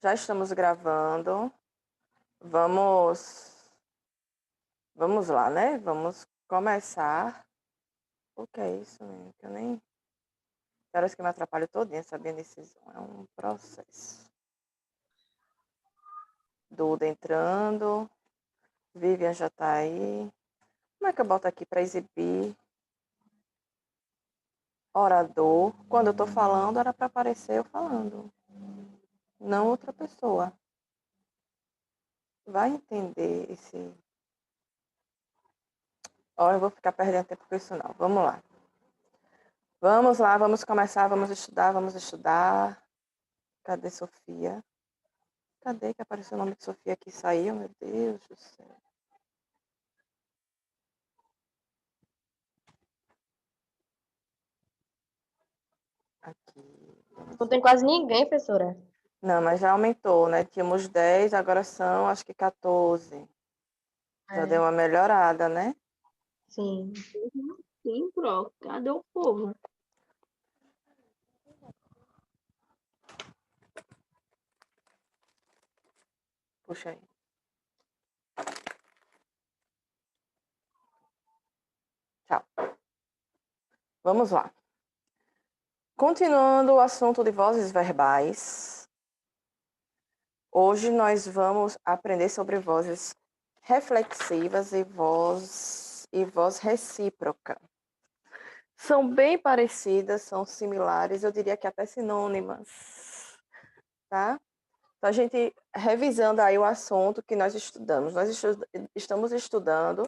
Já estamos gravando. Vamos lá, né? Vamos começar. O que é isso, menino? Que eu nem... Parece que me atrapalho todinha, sabendo esse é um processo. Duda entrando. Vivian já tá aí. Como é que eu boto aqui para exibir? Orador. Quando eu tô falando, era para aparecer eu falando. Não outra pessoa. Vai entender esse... Ó, eu vou ficar perdendo tempo com isso não. Vamos lá. Vamos lá, vamos começar, vamos estudar, vamos estudar. Cadê Sofia? Cadê que apareceu o nome de Sofia aqui? Saiu, meu Deus do céu. Aqui. Não tem quase ninguém, professora. Não, mas já aumentou, né? Tínhamos 10, agora são acho que 14. Já deu uma melhorada, né? Sim. Sim, Pro. Cadê o povo? Puxa aí. Tchau. Vamos lá. Continuando o assunto de vozes verbais. Hoje nós vamos aprender sobre vozes reflexivas e voz recíproca. São bem parecidas, são similares, eu diria que até sinônimas, tá? Então, a gente, revisando aí o assunto que nós estudamos, estamos estudando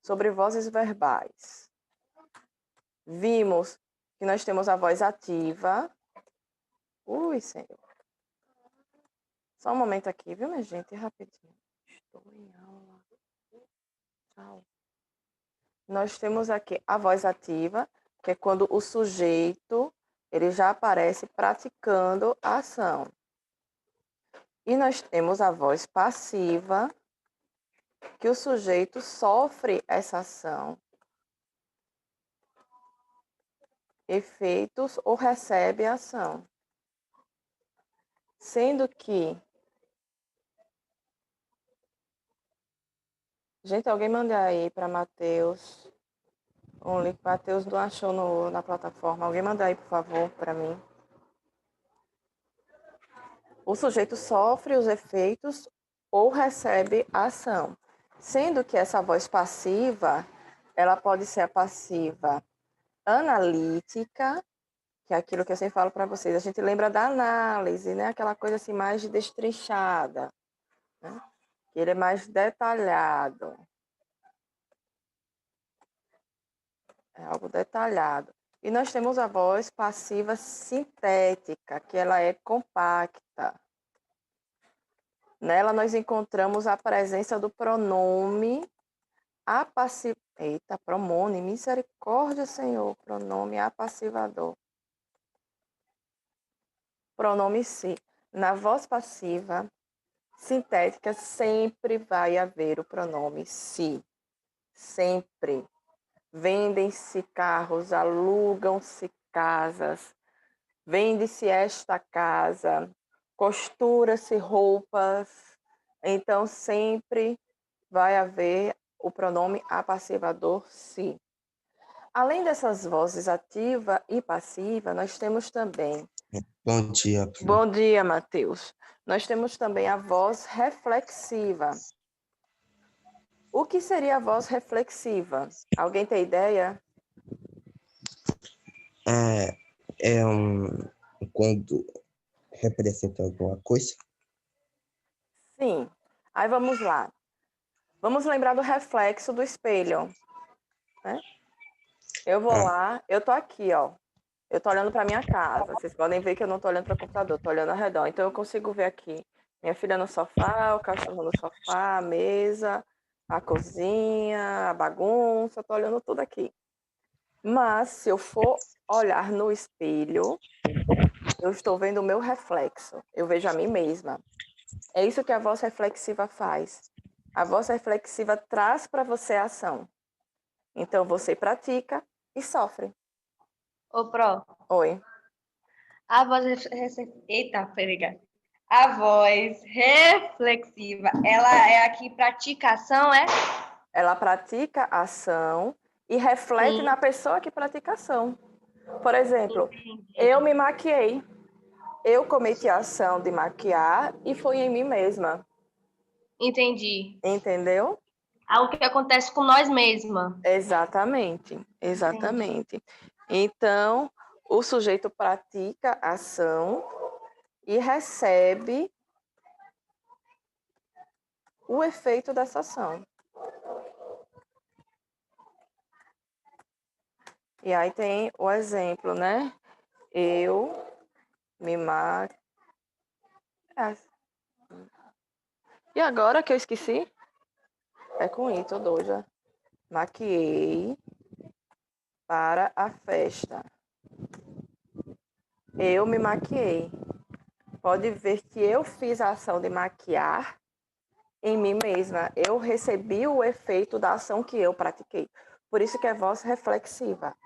sobre vozes verbais. Vimos que nós temos a voz ativa. Ui, Senhor. Só um momento aqui, viu, minha gente? Rapidinho. Estou em aula. Tchau. Nós temos aqui a voz ativa, que é quando o sujeito ele já aparece praticando a ação. E nós temos a voz passiva, que o sujeito sofre essa ação, efeitos ou recebe a ação. Sendo que... Gente, alguém manda aí para Matheus um link. Matheus não achou na plataforma. Alguém manda aí, por favor, para mim. O sujeito sofre os efeitos ou recebe a ação. Sendo que essa voz passiva, ela pode ser a passiva analítica, que é aquilo que eu sempre falo para vocês. A gente lembra da análise, né? Aquela coisa assim mais destrinchada, né? Ele é mais detalhado. É algo detalhado. E nós temos a voz passiva sintética, que ela é compacta. Nela nós encontramos a presença do pronome apassivador. Eita, pronome, misericórdia, Senhor, pronome apassivador. Pronome si. Na voz passiva sintética sempre vai haver o pronome si. Sempre. Vendem-se carros, alugam-se casas, vende-se esta casa, costura-se roupas. Então, sempre vai haver o pronome apassivador si. Além dessas vozes ativa e passiva, nós temos também... Bom dia, Pro. Bom dia, Matheus. Nós temos também a voz reflexiva. O que seria a voz reflexiva? Alguém tem ideia? Quando representa alguma coisa. Sim. Aí vamos lá. Vamos lembrar do reflexo do espelho, né? Eu vou lá, eu tô aqui, ó. Eu tô olhando para minha casa. Vocês podem ver que eu não tô olhando para o computador, tô olhando ao redor. Então eu consigo ver aqui minha filha no sofá, o cachorro no sofá, a mesa, a cozinha, a bagunça, tô olhando tudo aqui. Mas se eu for olhar no espelho, eu estou vendo o meu reflexo. Eu vejo a mim mesma. É isso que a voz reflexiva faz. A voz reflexiva traz para você a ação. Então você pratica e sofre. Ô, Pro, Oi. a voz... Eita, peraí. A voz reflexiva, ela é a que pratica ação, é? Ela pratica a ação e reflete Sim. na pessoa que pratica a ação. Por exemplo, Entendi. eu me maquiei. Eu cometi a ação de maquiar e foi em mim mesma. Entendi. Entendeu? Algo que acontece com nós mesmas. Exatamente, exatamente. Então, o sujeito pratica a ação e recebe o efeito dessa ação. E aí tem o exemplo, né? Eu me maquio. E agora que eu esqueci? É com I, tô doida. Maquiei para a festa. Eu me maquiei. Pode ver que eu fiz a ação de maquiar em mim mesma. Eu recebi o efeito da ação que eu pratiquei. Por isso que é voz reflexiva.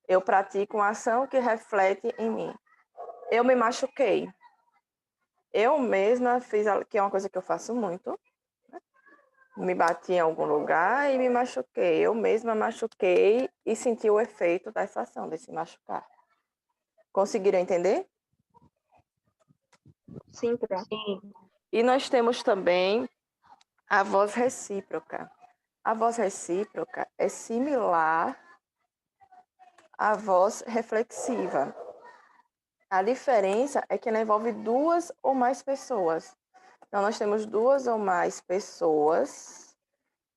Eu pratico uma ação que reflete em mim. Eu me machuquei. Eu mesma fiz, que é uma coisa que eu faço muito. Me bati em algum lugar e me machuquei. Eu mesma machuquei e senti o efeito dessa ação, desse machucar. Conseguiram entender? Sim, Pro. Sim. E nós temos também a voz recíproca. A voz recíproca é similar à voz reflexiva. A diferença é que ela envolve duas ou mais pessoas. Então, nós temos duas ou mais pessoas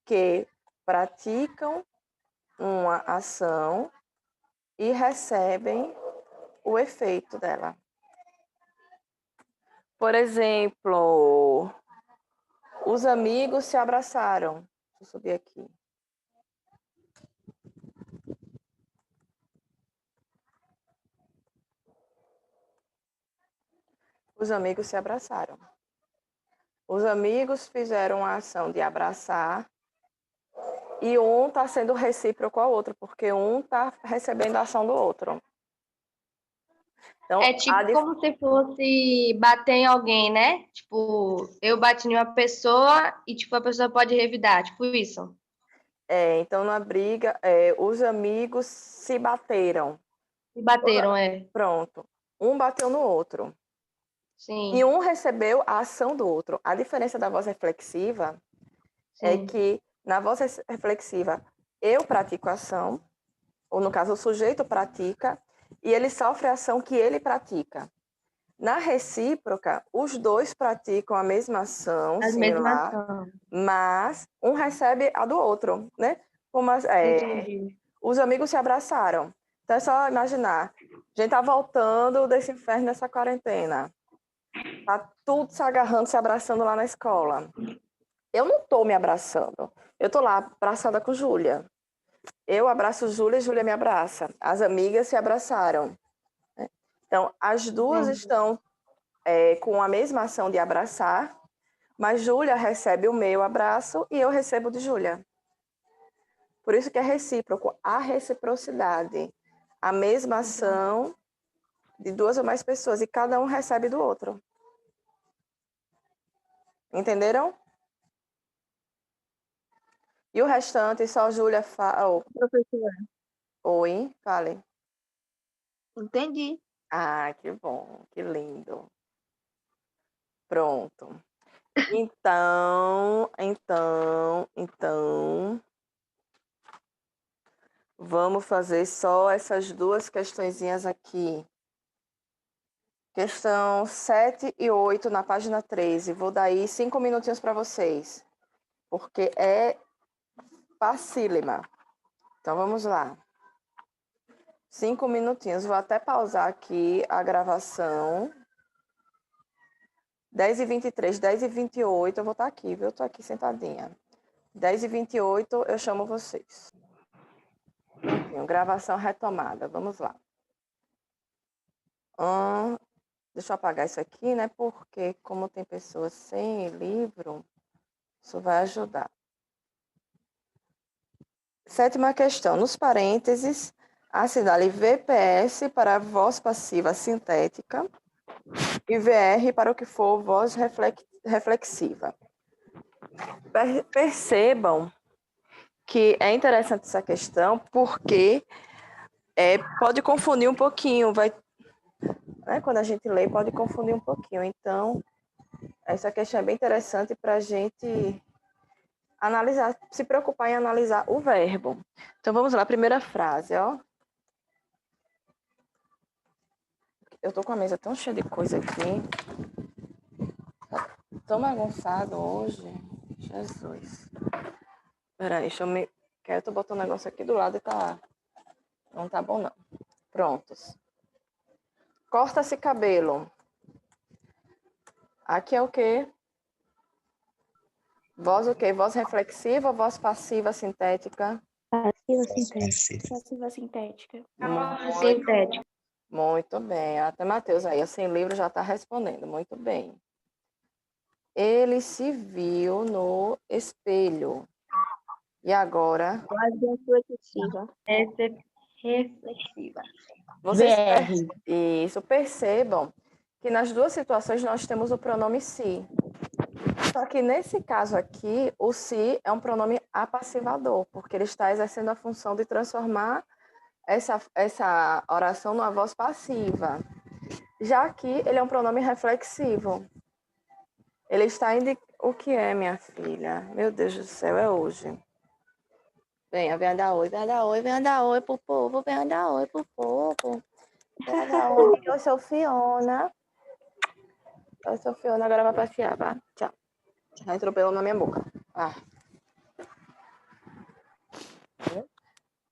que praticam uma ação e recebem o efeito dela. Por exemplo, os amigos se abraçaram. Deixa eu subir aqui. Os amigos se abraçaram. Os amigos fizeram a ação de abraçar e um está sendo recíproco ao outro, porque um está recebendo a ação do outro. Então, É tipo como se fosse bater em alguém, né? Tipo, eu bati em uma pessoa e tipo a pessoa pode revidar, tipo isso. então na briga, os amigos se bateram. Se bateram, é. Pronto. Um bateu no outro. Sim, E um recebeu a ação do outro. A diferença da voz reflexiva é sim. que na voz reflexiva eu pratico a ação, ou no caso o sujeito pratica, e ele sofre a ação que ele pratica. Na recíproca, os dois praticam a mesma ação, As mesmas similar, são. mas um recebe a do outro, né? Como Entendi. os amigos se abraçaram. Então é só imaginar, a gente tá voltando desse inferno nessa quarentena. Tá tudo se agarrando, se abraçando lá na escola. Eu não tô me abraçando. Eu tô lá abraçada com Júlia. Eu abraço Júlia e Júlia me abraça. As amigas se abraçaram. Né? Então, as duas Entendi. estão com a mesma ação de abraçar, mas Júlia recebe o meu abraço e eu recebo de Júlia. Por isso que é recíproco, a reciprocidade. A mesma ação de duas ou mais pessoas e cada um recebe do outro. Entenderam? E o restante, só Júlia fala. Professora, Oi, fale. entendi. Ah, que bom, que lindo. Pronto. Então, vamos fazer só essas duas questõezinhas aqui. Questão 7 e 8 na página 13. Vou dar aí 5 minutinhos para vocês, porque é facílima. Então, vamos lá. 5 minutinhos. Vou até pausar aqui a gravação. 10h23, 10h28, eu vou estar aqui, viu? Eu tô aqui sentadinha. 10h28, eu chamo vocês. Prontinho, gravação retomada. Vamos lá. Deixa eu apagar isso aqui, né? Porque como tem pessoas sem livro, isso vai ajudar. 7ª questão. Nos parênteses, assinale VPS para voz passiva sintética e VR para o que for voz reflexiva. Percebam que é interessante essa questão porque pode confundir um pouquinho, né, quando a gente lê pode confundir um pouquinho. Então, essa questão é bem interessante para a gente analisar, se preocupar em analisar o verbo. Então, vamos lá, primeira frase, ó. Eu tô com a mesa tão cheia de coisa aqui. Tá tão bagunçado hoje. Jesus. Peraí, deixa eu me... Eu tô botando um negócio aqui do lado e tá... Não tá bom, não. Prontos. Corta-se cabelo. Aqui é o quê? Voz o quê? Voz reflexiva ou voz passiva sintética? Passiva Passiva. sintética. Passiva sintética. Sintético. Muito bem. Até Matheus aí, sem livro, já está respondendo. Muito bem. Ele se viu no espelho. E agora? Voz reflexiva. Reflexiva. Vocês VR. Isso, percebam que nas duas situações nós temos o pronome se. Só que nesse caso aqui, o se é um pronome apassivador, porque ele está exercendo a função de transformar essa oração numa voz passiva. Já aqui, ele é um pronome reflexivo. Ele está indicando... O que é, minha filha? Meu Deus do céu, é hoje. Venha dar oi, venha dar oi, venha dar oi pro povo, venha dar oi pro povo. Venha dar oi, eu sou Fiona. Eu sou Fiona, agora vai passear, tá? Tchau. Já entrou pelo na minha boca. Ah.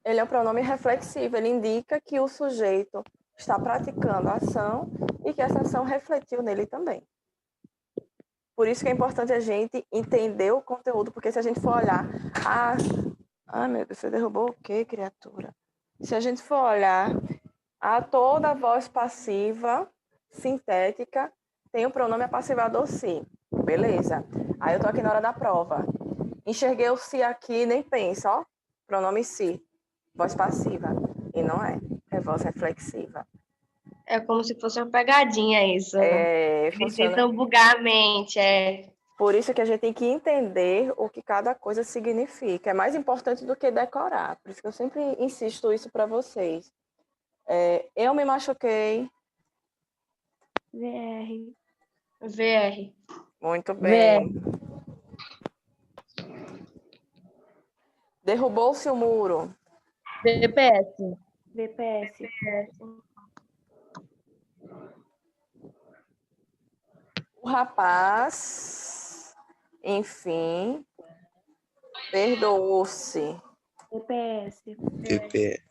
Ele é um pronome reflexivo, ele indica que o sujeito está praticando a ação e que essa ação refletiu nele também. Por isso que é importante a gente entender o conteúdo, porque se a gente for olhar... Ai, meu Deus, você derrubou o quê, criatura? Se a gente for olhar, toda a voz passiva sintética tem o pronome apassivador se. Beleza. Aí eu tô aqui na hora da prova. Enxerguei o se aqui, nem pensa, ó. Pronome se. Voz passiva. E não é. É voz reflexiva. É como se fosse uma pegadinha isso. Eles Funciona. tentam bugar a mente. Por isso que a gente tem que entender o que cada coisa significa. É mais importante do que decorar. Por isso que eu sempre insisto isso para vocês. Eu me machuquei. VR. VR. Muito bem. Derrubou-se o muro. VPS. VPS. O rapaz, enfim, perdoou-se. VPS. VP.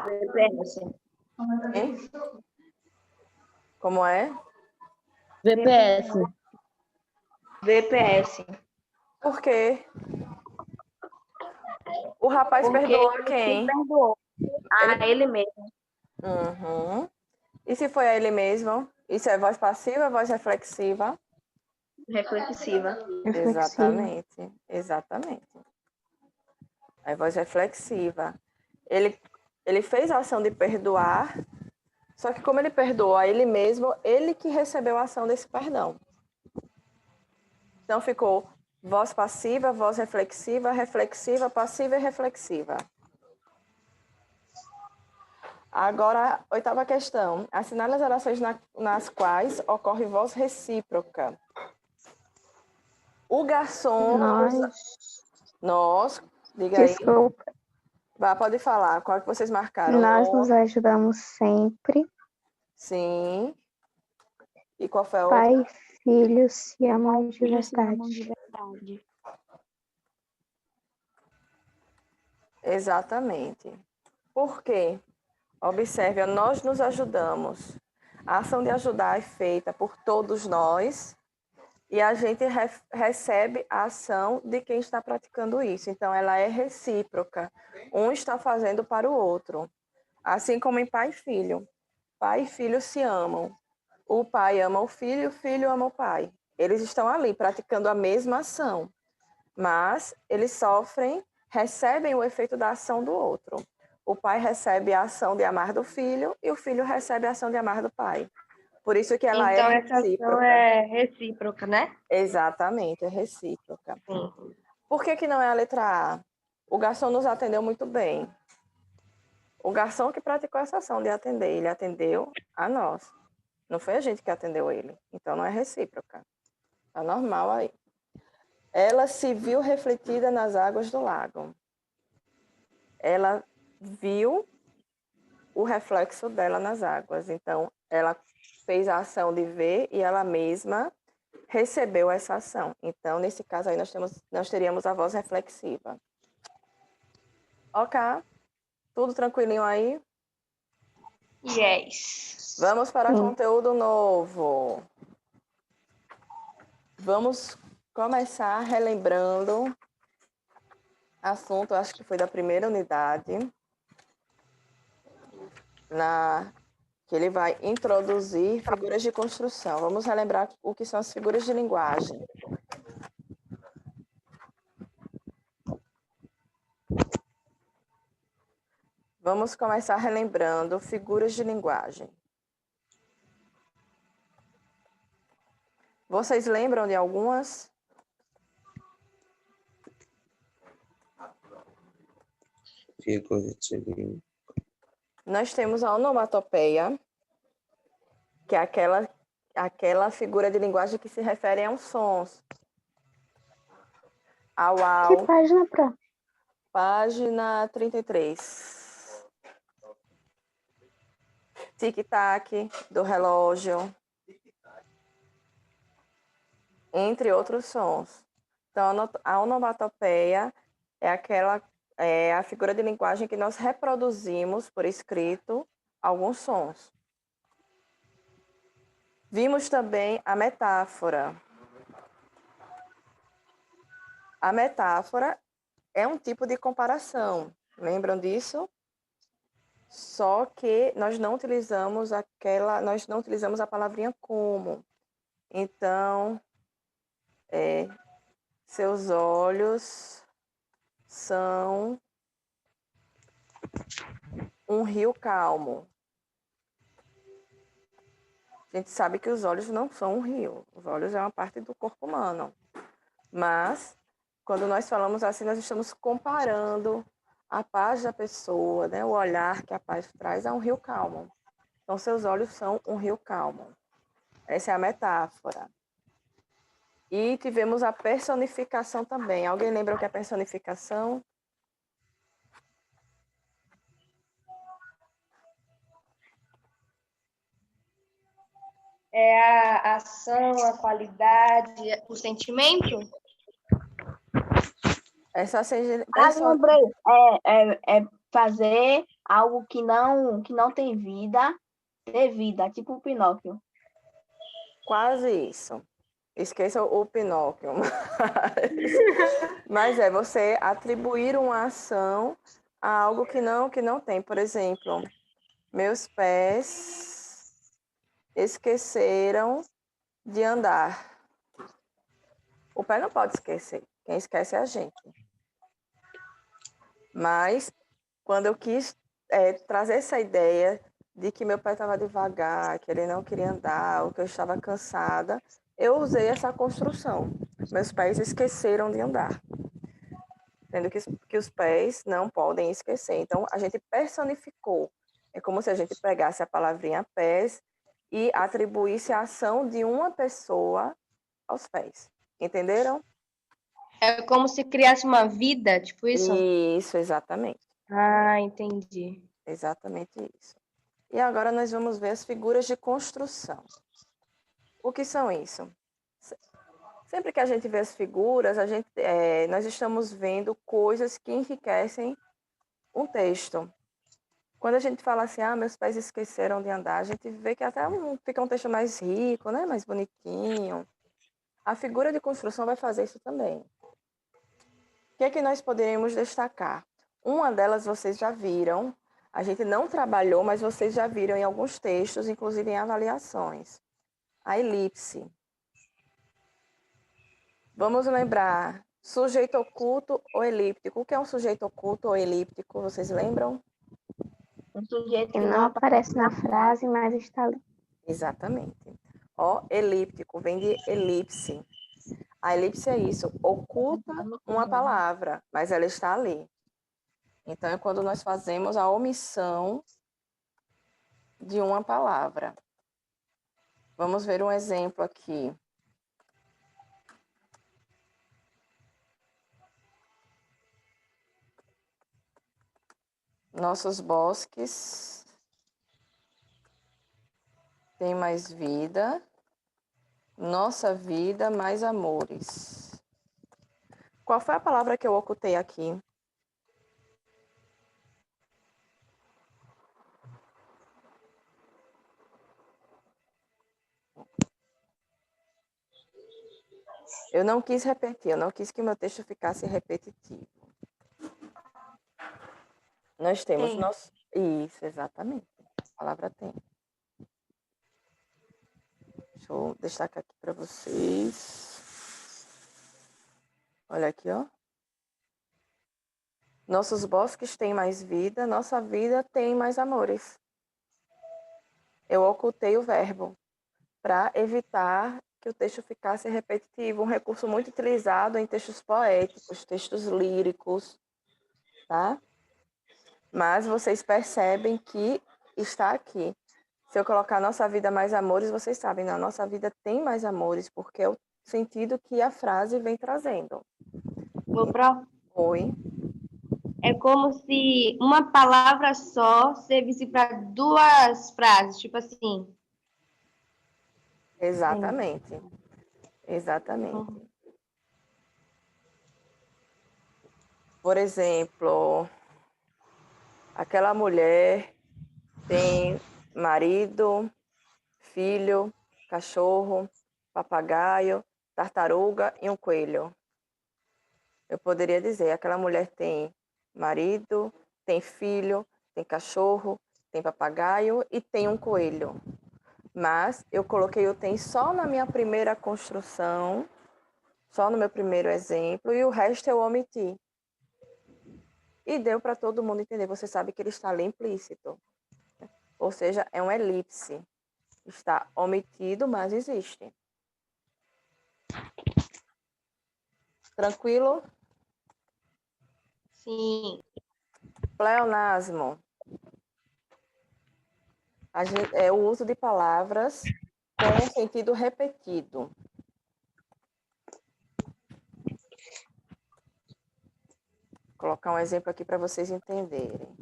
VPS. Hein? Como é? VPS. VPS. Por quê? O rapaz Porque perdoou a ele quem? se perdoou. A ele mesmo. Uhum. E se foi a ele mesmo? Isso é voz passiva, voz reflexiva? Reflexiva. Exatamente, exatamente. É voz reflexiva. Ele fez a ação de perdoar, só que como ele perdoou a ele mesmo, ele que recebeu a ação desse perdão. Então ficou voz passiva, voz reflexiva, reflexiva, passiva e reflexiva. Agora, oitava questão. Assinale as orações nas quais ocorre voz recíproca. O garçom... Nós, diga aí. Desculpa, Pode falar. Qual é que vocês marcaram? nós nos ajudamos sempre. Sim. E qual foi a outra? Pai e filho se amam de Filhos se amam verdade. de verdade. Exatamente. Por quê? Observe, nós nos ajudamos. A ação de ajudar é feita por todos nós e a gente recebe a ação de quem está praticando isso. Então, ela é recíproca. Um está fazendo para o outro. Assim como em pai e filho. Pai e filho se amam. O pai ama o filho ama o pai. Eles estão ali praticando a mesma ação, mas eles recebem o efeito da ação do outro. O pai recebe a ação de amar do filho e o filho recebe a ação de amar do pai. Por isso que ela Então, é essa ação recíproca. é recíproca, né? Exatamente, é recíproca. Sim. Por que que não é a letra A? O garçom nos atendeu muito bem. O garçom que praticou essa ação de atender, ele atendeu a nós. Não foi a gente que atendeu ele. Então não é recíproca. Tá normal aí. Ela se viu refletida nas águas do lago. Ela viu o reflexo dela nas águas. Então ela fez a ação de ver e ela mesma recebeu essa ação. Então, nesse caso aí, nós teríamos a voz reflexiva. Ok? Tudo tranquilinho aí? Yes. Vamos para Sim. conteúdo novo. Vamos começar relembrando assunto, acho que foi da primeira unidade, que ele vai introduzir figuras de construção. Vamos relembrar o que são as figuras de linguagem. Vamos começar relembrando figuras de linguagem. Vocês lembram de algumas? Figura de língua. Nós temos a onomatopeia, que é aquela figura de linguagem que se refere a uns sons. Au, Que au, página, Pro? página 33. Tic-tac do relógio. Entre outros sons. Então, a onomatopeia é a figura de linguagem que nós reproduzimos por escrito alguns sons. Vimos também a metáfora. A metáfora é um tipo de comparação. Lembram disso? Só que nós não utilizamos a palavrinha como. Então, seus olhos são um rio calmo. A gente sabe que os olhos não são um rio. Os olhos é uma parte do corpo humano. Mas, quando nós falamos assim, nós estamos comparando a paz da pessoa, né? O olhar que a paz traz a um rio calmo. Então, seus olhos são um rio calmo. Essa é a metáfora. E tivemos a personificação também. Alguém lembra o que é personificação? É a ação, a qualidade, o sentimento? Lembrei. É fazer algo que não tem vida, ter vida, tipo o Pinóquio. Quase isso. Esqueça o Pinóquio. Mas é você atribuir uma ação a algo que não tem. Por exemplo, meus pés esqueceram de andar. O pé não pode esquecer. Quem esquece é a gente. Mas, quando eu quis trazer essa ideia de que meu pé estava devagar, que ele não queria andar, ou que eu estava cansada, eu usei essa construção. Meus pés esqueceram de andar. Sendo que os pés não podem esquecer. Então, a gente personificou. É como se a gente pegasse a palavrinha pés e atribuísse a ação de uma pessoa aos pés. Entenderam? É como se criasse uma vida, tipo isso? Isso, exatamente. Ah, entendi. Exatamente isso. E agora nós vamos ver as figuras de construção. O que são isso? Sempre que a gente vê as figuras, nós estamos vendo coisas que enriquecem um texto. Quando a gente fala assim, meus pés esqueceram de andar, a gente vê que até fica um texto mais rico, né? Mais bonitinho. A figura de construção vai fazer isso também. O que é que nós poderíamos destacar? Uma delas vocês já viram, a gente não trabalhou, mas vocês já viram em alguns textos, inclusive em avaliações. A elipse. Vamos lembrar, sujeito oculto ou elíptico. O que é um sujeito oculto ou elíptico? Vocês lembram? Um sujeito Que não aparece na frase, mas está ali. Exatamente. Ó, elíptico vem de elipse. A elipse é isso, oculta uma palavra, mas ela está ali. Então, é quando nós fazemos a omissão de uma palavra. Vamos ver um exemplo aqui. Nossos bosques têm mais vida, nossa vida mais amores. Qual foi a palavra que eu ocultei aqui? Eu não quis repetir, eu não quis que meu texto ficasse repetitivo. Nós temos Tem. nosso... Isso, exatamente. A palavra tem. Deixa eu destacar aqui para vocês. Olha aqui, ó. Nossos bosques têm mais vida, nossa vida tem mais amores. Eu ocultei o verbo para evitar que o texto ficasse repetitivo. Um recurso muito utilizado em textos poéticos, textos líricos, tá? Mas vocês percebem que está aqui. Se eu colocar nossa vida mais amores, vocês sabem, não, nossa vida tem mais amores, porque é o sentido que a frase vem trazendo. Vou pra... Oi. É como se uma palavra só servisse para duas frases, tipo assim. Exatamente. Exatamente. Uhum. Por exemplo, aquela mulher tem marido, filho, cachorro, papagaio, tartaruga e um coelho. Eu poderia dizer, aquela mulher tem marido, tem filho, tem cachorro, tem papagaio e tem um coelho. Mas eu coloquei o tem só na minha primeira construção, só no meu primeiro exemplo, e o resto eu omiti. E deu para todo mundo entender. Você sabe que ele está ali implícito. Ou seja, é um elipse. Está omitido, mas existe. Tranquilo? Sim. Pleonasmo. É o uso de palavras com sentido repetido. Vou colocar um exemplo aqui para vocês entenderem.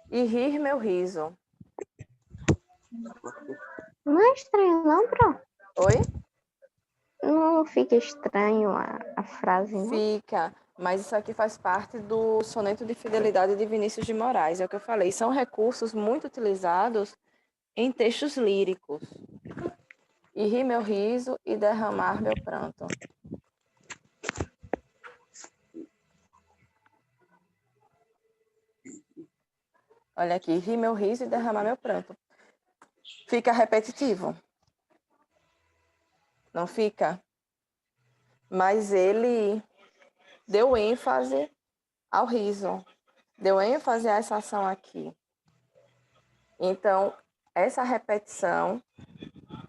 E rir meu riso. Não é estranho, não, Pro? Oi? Não fica estranho a frase, não? Fica, mas isso aqui faz parte do soneto de fidelidade de Vinícius de Moraes, é o que eu falei. São recursos muito utilizados em textos líricos. E rir meu riso e derramar meu pranto. Olha aqui, rir meu riso e derramar meu pranto. Fica repetitivo. Não fica? Mas ele deu ênfase ao riso. Deu ênfase a essa ação aqui. Então, essa repetição,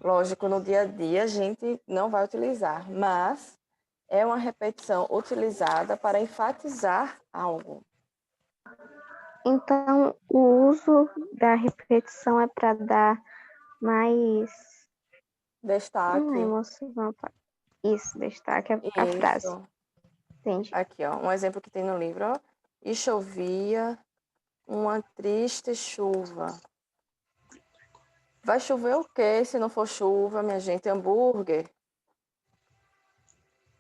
lógico, no dia a dia a gente não vai utilizar, mas é uma repetição utilizada para enfatizar algo. Então, o uso da repetição é para dar mais Destaque. emoção. Isso, destaque a Isso. frase. Entendi. Aqui, ó, um exemplo que tem no livro, ó. E chovia uma triste chuva. Vai chover o quê se não for chuva, minha gente? Hambúrguer?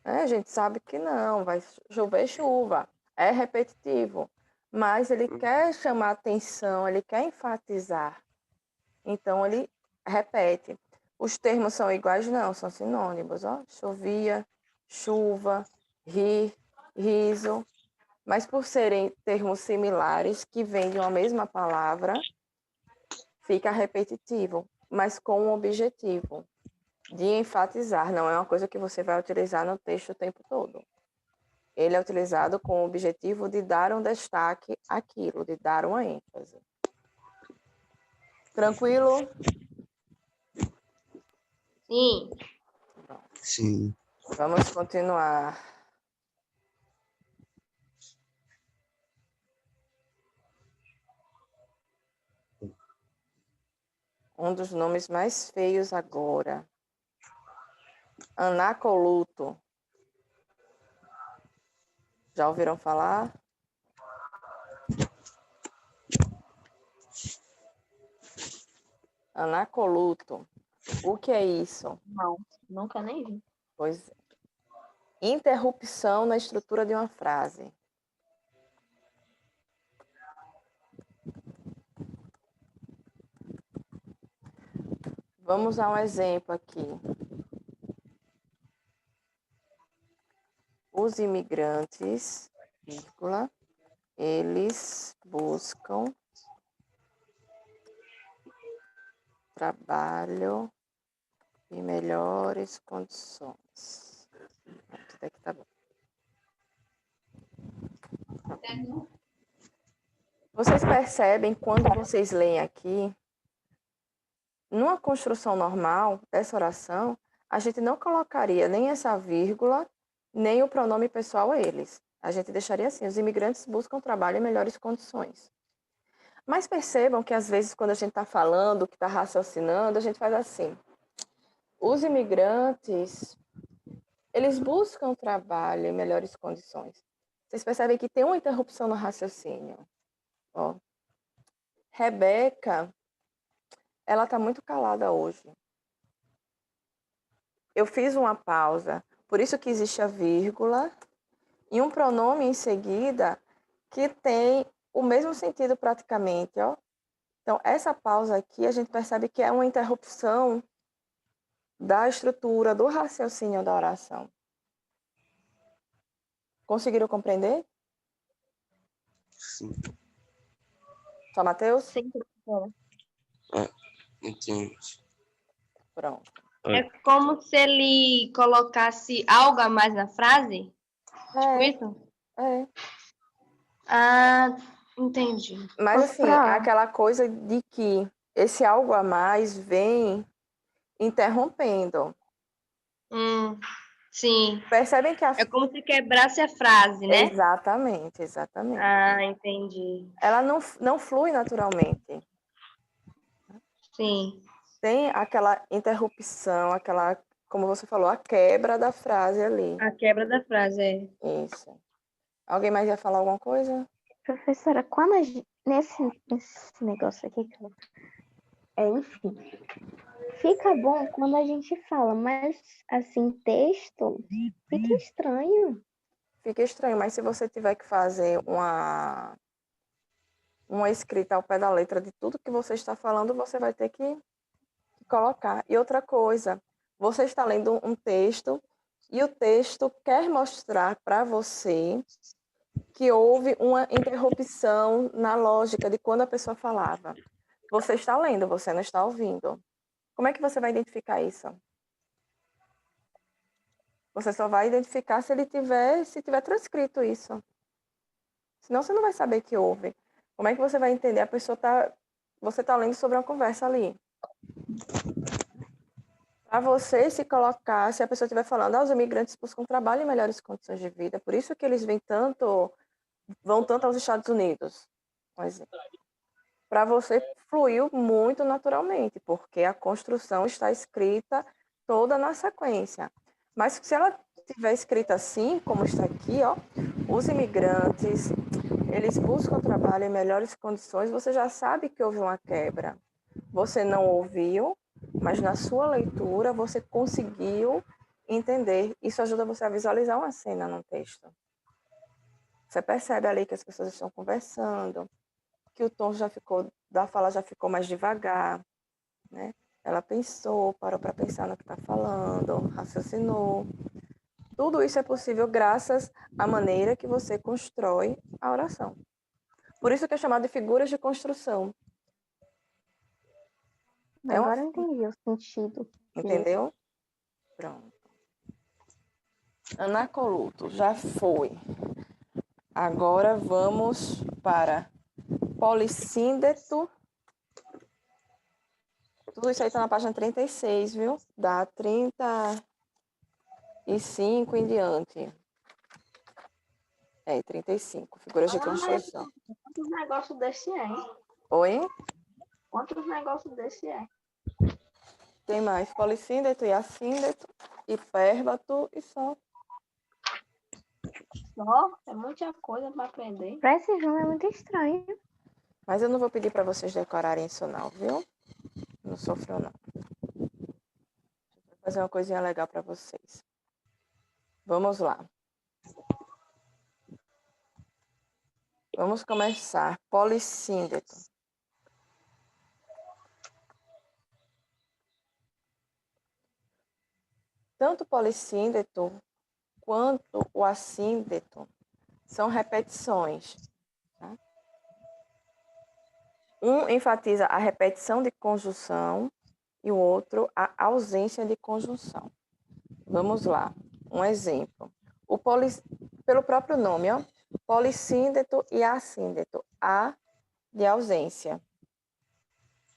A gente sabe que não, vai chover chuva. É repetitivo, mas ele quer chamar atenção, ele quer enfatizar. Então, ele repete. Os termos são iguais? Não, são sinônimos. Ó. Chovia, chuva, rir, riso. Mas por serem termos similares, que vêm de uma mesma palavra, fica repetitivo, mas com um objetivo. de enfatizar, não é uma coisa que você vai utilizar no texto o tempo todo. Ele é utilizado com o objetivo de dar um destaque àquilo, de dar uma ênfase. Tranquilo? Sim. Sim. Vamos continuar. Um dos nomes mais feios agora. Anacoluto. Já ouviram falar? Anacoluto. O que é isso? Não, nunca nem vi. Pois é. Interrupção na estrutura de uma frase. Vamos a um exemplo aqui. Os imigrantes, vírgula, eles buscam trabalho e melhores condições. Isso daqui tá bom. Vocês percebem quando vocês leem aqui, numa construção normal dessa oração, a gente não colocaria nem essa vírgula, nem o pronome pessoal eles. A gente deixaria assim: os imigrantes buscam trabalho em melhores condições. Mas percebam que às vezes quando a gente está falando, que está raciocinando, a gente faz assim: os imigrantes, eles buscam trabalho em melhores condições. Vocês percebem que tem uma interrupção no raciocínio. Ó. Rebeca, ela está muito calada hoje. Eu fiz uma pausa, por isso que existe a vírgula e um pronome em seguida que tem o mesmo sentido praticamente, ó. Então, essa pausa aqui, a gente percebe que é uma interrupção da estrutura, do raciocínio da oração. Conseguiram compreender? Sim. Só Mateus? Sim, professora. Entendi. Pronto. É como se ele colocasse algo a mais na frase? Tipo isso? É. Ah, entendi. Mas assim, aquela coisa de que esse algo a mais vem interrompendo. Sim. Percebem que a... É como se quebrasse a frase, né? Exatamente, exatamente. Ah, entendi. Ela não flui naturalmente. Sim. Tem aquela interrupção, aquela, como você falou, a quebra da frase ali. A quebra da frase, é. Isso. Alguém mais ia falar alguma coisa? Professora, quando nesse negócio aqui, enfim, fica bom quando a gente fala, mas assim, texto fica estranho. Fica estranho, mas se você tiver que fazer uma escrita ao pé da letra de tudo que você está falando, você vai ter que colocar. E outra coisa, você está lendo um texto e o texto quer mostrar para você que houve uma interrupção na lógica de quando a pessoa falava. Você está lendo, você não está ouvindo. Como é que você vai identificar isso? Você só vai identificar se tiver transcrito isso. Senão você não vai saber que houve. Como é que você vai entender? Você está lendo sobre uma conversa ali. Para você se colocar, se a pessoa estiver falando, os imigrantes buscam trabalho em melhores condições de vida, por isso que eles vão tanto aos Estados Unidos, por exemplo. Para você fluiu muito naturalmente, porque a construção está escrita toda na sequência. Mas se ela estiver escrita assim, como está aqui, ó, os imigrantes, eles buscam trabalho em melhores condições, você já sabe que houve uma quebra. Você não ouviu, mas na sua leitura você conseguiu entender. Isso ajuda você a visualizar uma cena num texto. Você percebe ali que as pessoas estão conversando, que o tom da fala já ficou mais devagar, né? Ela pensou, parou para pensar no que está falando, raciocinou. Tudo isso é possível graças à maneira que você constrói a oração. Por isso que é chamado de figuras de construção. Agora eu entendi o sentido. Entendeu? Pronto. Anacoluto, já foi. Agora vamos para polissíndeto. Tudo isso aí está na página 36, viu? Da 35 em diante. 35, figuras de construção. Quantos negócios desse é, hein? Oi? Quantos negócios desse é? Tem mais polissíndeto e assíndeto, hipérbato e só. Só? É muita coisa para aprender. Para esse João é muito estranho. Mas eu não vou pedir para vocês decorarem isso não, viu? Não sofreu não. Vou fazer uma coisinha legal para vocês. Vamos lá. Vamos começar. Polissíndeto. Tanto o polissíndeto quanto o assíndeto são repetições. Tá? Um enfatiza a repetição de conjunção e o outro a ausência de conjunção. Vamos lá, um exemplo. Pelo próprio nome, ó, polissíndeto e assíndeto, A de ausência.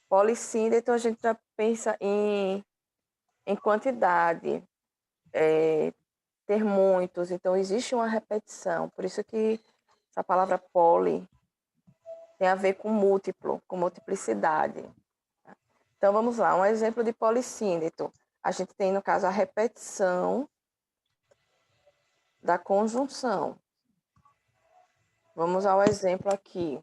Polissíndeto a gente já pensa em quantidade, ter muitos, então existe uma repetição, por isso que essa palavra poli tem a ver com múltiplo, com multiplicidade. Então vamos lá, um exemplo de polissíndeto. A gente tem, no caso, a repetição da conjunção. Vamos ao exemplo aqui.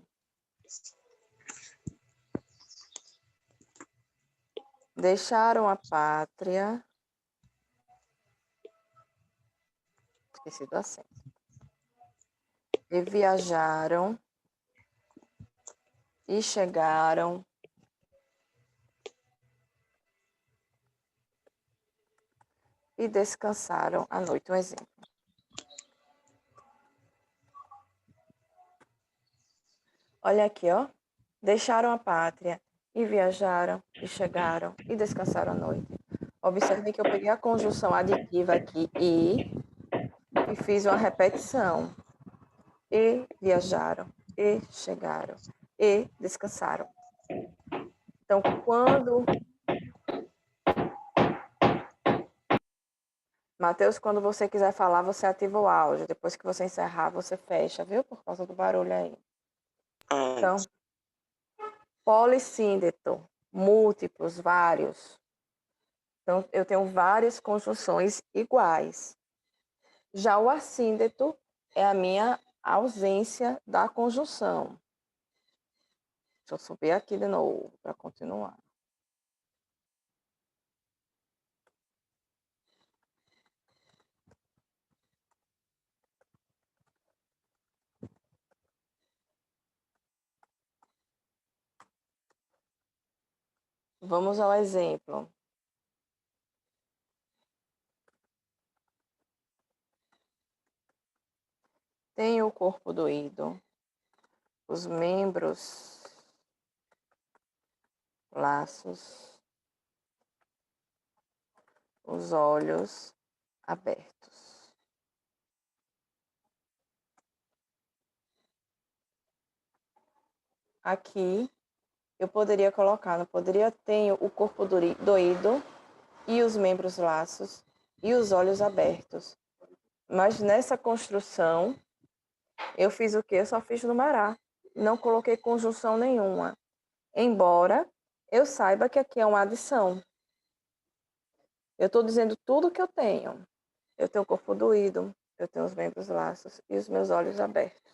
Deixaram a pátria. Esqueci do acento. E viajaram. E chegaram. E descansaram à noite. Um exemplo. Olha aqui, ó. Deixaram a pátria e viajaram e chegaram e descansaram à noite. Observe que eu peguei a conjunção aditiva aqui e fiz uma repetição. E viajaram e chegaram e descansaram. Então, Matheus, quando você quiser falar, você ativa o áudio. Depois que você encerrar, você fecha, viu? Por causa do barulho aí. Então, polissíndeto, múltiplos, vários. Então, eu tenho várias conjunções iguais. Já o assíndeto é a minha ausência da conjunção. Deixa eu subir aqui de novo para continuar. Vamos ao exemplo. Tem o corpo doído, os membros laços, os olhos abertos. Aqui eu poderia colocar, não poderia ter o corpo doído e os membros laços e os olhos abertos. Mas nessa construção, eu fiz o quê? Eu só fiz numerar. Não coloquei conjunção nenhuma. Embora eu saiba que aqui é uma adição. Eu estou dizendo tudo que eu tenho. Eu tenho o corpo doído, eu tenho os membros laços e os meus olhos abertos.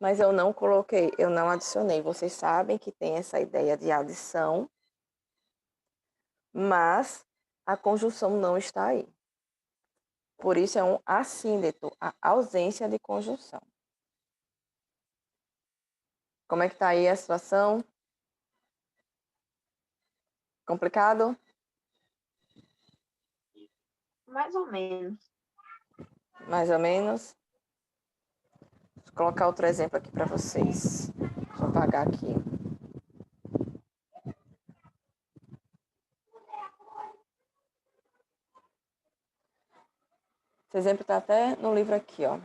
Mas eu não coloquei, eu não adicionei. Vocês sabem que tem essa ideia de adição, mas a conjunção não está aí. Por isso é um assíndeto, a ausência de conjunção. Como é que está aí a situação? Complicado? Mais ou menos. Mais ou menos? Vou colocar outro exemplo aqui para vocês. Deixa eu apagar aqui. Esse exemplo está até no livro aqui, ó.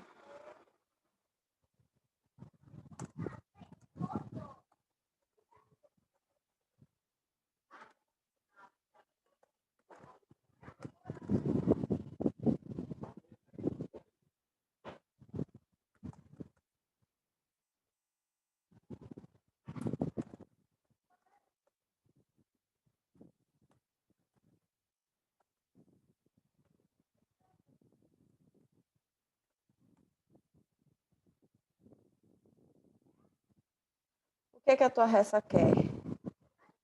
O que é que a tua raça quer?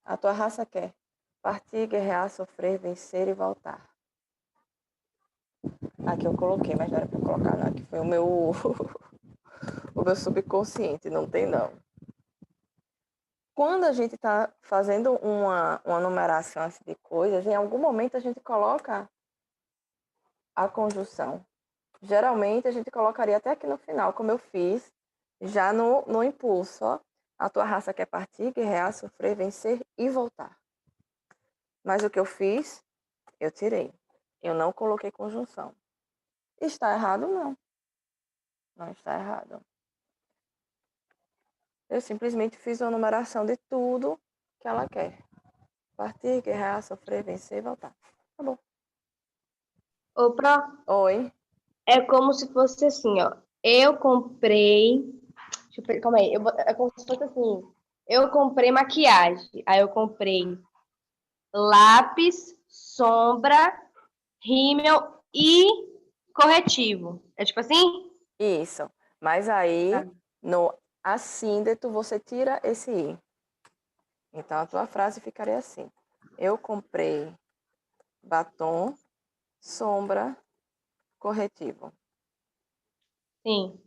A tua raça quer partir, guerrear, sofrer, vencer e voltar. Aqui eu coloquei, mas não era para colocar, não. Aqui foi o meu, o meu subconsciente, não tem não. Quando a gente está fazendo uma numeração assim, de coisas, em algum momento a gente coloca a conjunção. Geralmente a gente colocaria até aqui no final, como eu fiz, já no impulso. Ó. A tua raça quer partir, guerrear, sofrer, vencer e voltar. Mas o que eu fiz, eu tirei. Eu não coloquei conjunção. Está errado? Não. Não está errado. Eu simplesmente fiz uma numeração de tudo que ela quer. Partir, guerrear, sofrer, vencer e voltar. Tá bom. Ô, Pró, Oi. é como se fosse assim, ó. Eu comprei. Calma aí. É como se fosse assim. Eu comprei maquiagem. Aí eu comprei lápis, sombra, rímel e corretivo. É tipo assim? Isso. Mas aí, Tá. no assíndeto, você tira esse i. Então, a tua frase ficaria assim. Eu comprei batom, sombra, corretivo. Sim.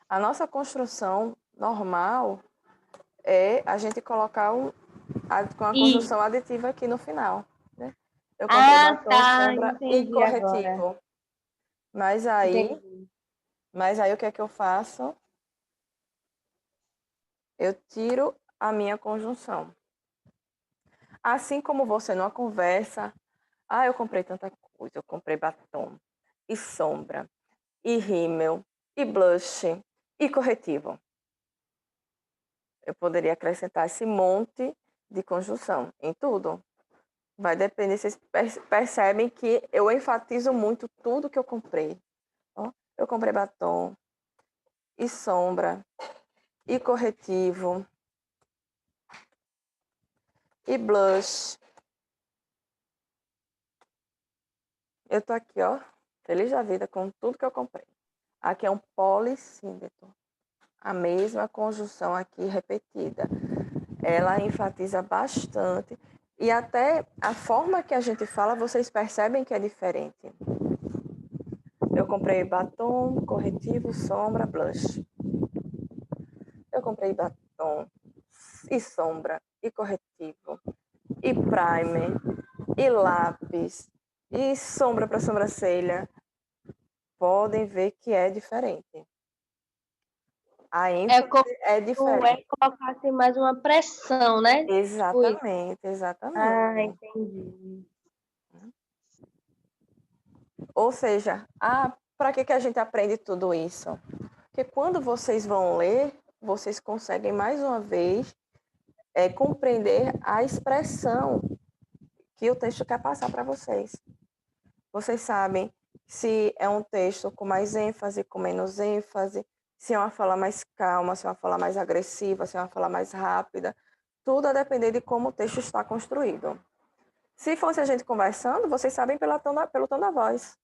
A nossa construção normal é a gente colocar com a E. conjunção aditiva aqui no final. Né? Eu comprei Ah, batom, tá. sombra e Entendi agora. corretivo. Mas aí Entendi. o que é que eu faço? Eu tiro a minha conjunção. Assim como você numa conversa, eu comprei tanta coisa, eu comprei batom e sombra e rímel e blush e corretivo. Eu poderia acrescentar esse monte de conjunção em tudo. Vai depender, vocês percebem que eu enfatizo muito tudo que eu comprei. Ó, eu comprei batom e sombra e corretivo e blush. Eu tô aqui, ó, feliz da vida com tudo que eu comprei. Aqui é um polissíndeto. A mesma conjunção aqui repetida. Ela enfatiza bastante e até a forma que a gente fala, vocês percebem que é diferente. Eu comprei batom, corretivo, sombra, blush. Eu comprei batom e sombra e corretivo e primer e lápis e sombra para sobrancelha. Podem ver que é diferente. A É ênfase como é se diferente. colocasse mais uma pressão, né? Tipo isso. Exatamente, exatamente. Ah, entendi. Ou seja, para que a gente aprende tudo isso? Porque quando vocês vão ler, vocês conseguem mais uma vez compreender a expressão que o texto quer passar para vocês. Vocês sabem se é um texto com mais ênfase, com menos ênfase, se é uma fala mais calma, se é uma fala mais agressiva, se é uma fala mais rápida. Tudo a depender de como o texto está construído. Se fosse a gente conversando, vocês sabem pelo tom da voz.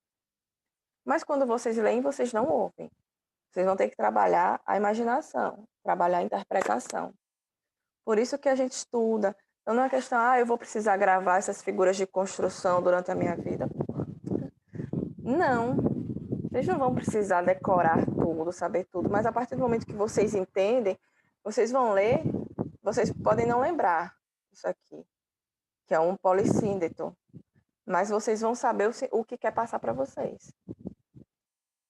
Mas quando vocês leem, vocês não ouvem. Vocês vão ter que trabalhar a imaginação, trabalhar a interpretação. Por isso que a gente estuda. Então não é questão, eu vou precisar gravar essas figuras de construção durante a minha vida. Não. Vocês não vão precisar decorar tudo, saber tudo, mas a partir do momento que vocês entendem, vocês vão ler, vocês podem não lembrar isso aqui, que é um polissíndeto, mas vocês vão saber o que quer passar para vocês.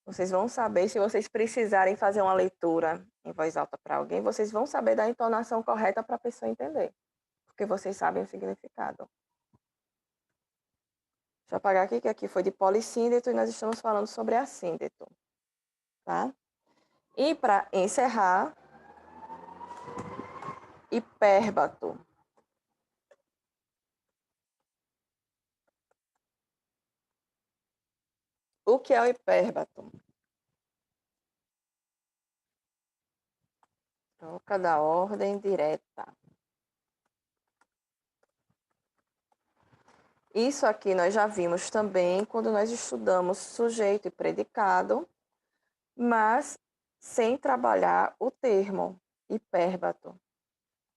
Vocês vão saber, se vocês precisarem fazer uma leitura em voz alta para alguém, vocês vão saber da entonação correta para a pessoa entender, porque vocês sabem o significado. Deixa eu apagar aqui, que aqui foi de polissíndeto e nós estamos falando sobre assíndeto, tá? E para encerrar, hipérbato. O que é o hipérbato? Troca da ordem direta. Isso aqui nós já vimos também quando nós estudamos sujeito e predicado, mas sem trabalhar o termo hipérbato.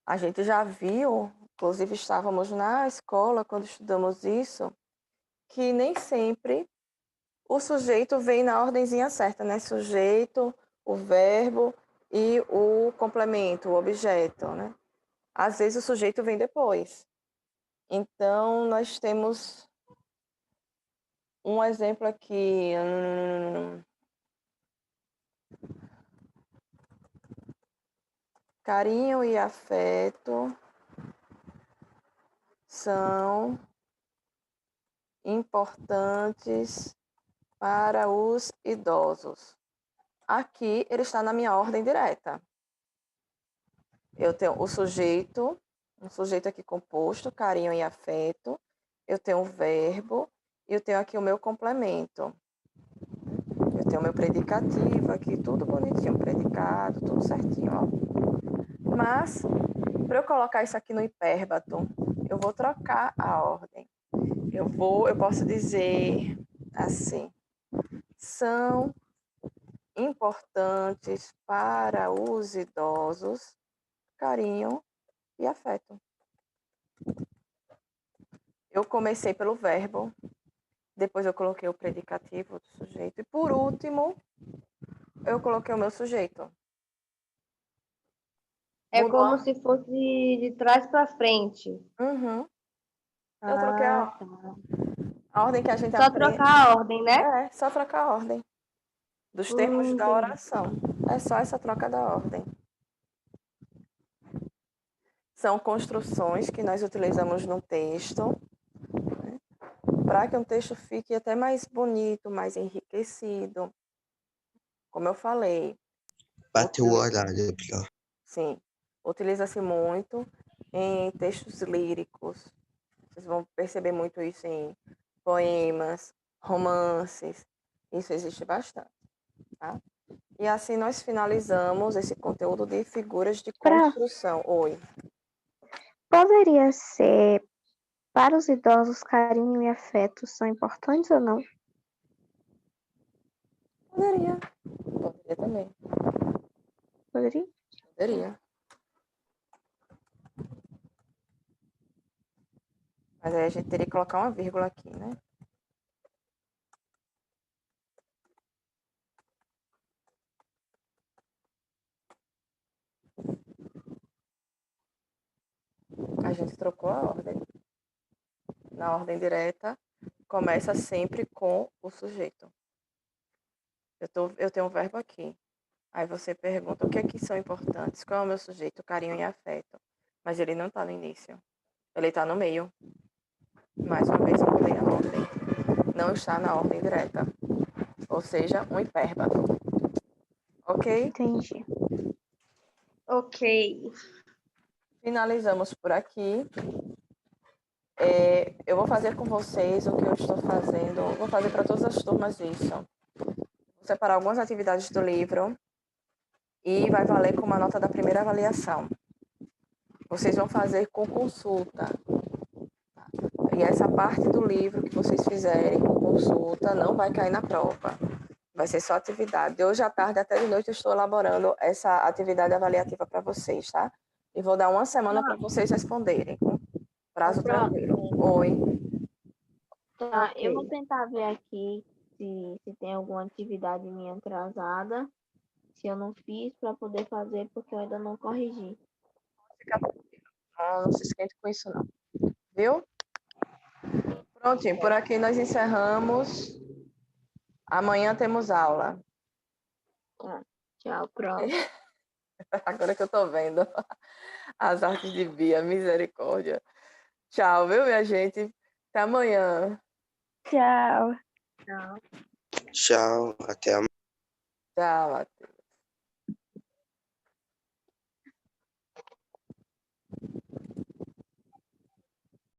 A gente já viu, inclusive estávamos na escola quando estudamos isso, que nem sempre o sujeito vem na ordenzinha certa, né? Sujeito, o verbo e o complemento, o objeto, né? Às vezes o sujeito vem depois. Então, nós temos um exemplo aqui. Carinho e afeto são importantes para os idosos. Aqui ele está na minha ordem direta. Eu tenho o sujeito, um sujeito aqui composto, carinho e afeto. Eu tenho o verbo e eu tenho aqui o meu complemento. Eu tenho o meu predicativo aqui, tudo bonitinho, predicado, tudo certinho, ó. Mas, para eu colocar isso aqui no hipérbato, eu vou trocar a ordem. Eu posso dizer assim: são importantes para os idosos carinho e afeto. Eu comecei pelo verbo, depois eu coloquei o predicativo do sujeito e por último eu coloquei o meu sujeito. É Mudou como se fosse de trás para frente. Uhum. Eu troquei a ordem que a gente Só aprende. trocar a ordem, né? É, só trocar a ordem dos termos da Entendi. oração. É só essa troca da ordem. São construções que nós utilizamos no texto, né, para que um texto fique até mais bonito, mais enriquecido. Como eu falei. Bateu o horário, é pior. Sim, utiliza-se muito em textos líricos. Vocês vão perceber muito isso em poemas, romances. Isso existe bastante, tá? E assim nós finalizamos esse conteúdo de figuras de construção. Oi. Poderia ser para os idosos, carinho e afeto são importantes ou não? Poderia. Poderia também. Poderia? Poderia. Mas aí a gente teria que colocar uma vírgula aqui, né? A gente trocou a ordem. Na ordem direta, começa sempre com o sujeito. Eu tenho um verbo aqui. Aí você pergunta o que é que são importantes. Qual é o meu sujeito? Carinho e afeto. Mas ele não está no início. Ele está no meio. Mais uma vez eu mudei a ordem. Não está na ordem direta. Ou seja, um hipérbato. Ok? Entendi. Ok. Finalizamos por aqui. Eu vou fazer com vocês o que eu estou fazendo. Vou fazer para todas as turmas isso. Vou separar algumas atividades do livro e vai valer como a nota da primeira avaliação. Vocês vão fazer com consulta. E essa parte do livro que vocês fizerem com consulta não vai cair na prova. Vai ser só atividade. De hoje à tarde até de noite eu estou elaborando essa atividade avaliativa para vocês, tá? E vou dar uma semana para vocês responderem. Prazo tranquilo. Oi. Tá, eu vou Ok. tentar ver aqui se tem alguma atividade minha atrasada, se eu não fiz para poder fazer, porque eu ainda não corrigi. Fica tranquilo. Não se esquente com isso, não. Viu? Prontinho, por aqui nós encerramos. Amanhã temos aula. Tá, tchau, pronto. Agora que eu tô vendo as artes de Bia, misericórdia. Tchau, viu, minha gente? Até amanhã. Tchau. Tchau, até a Tchau, até.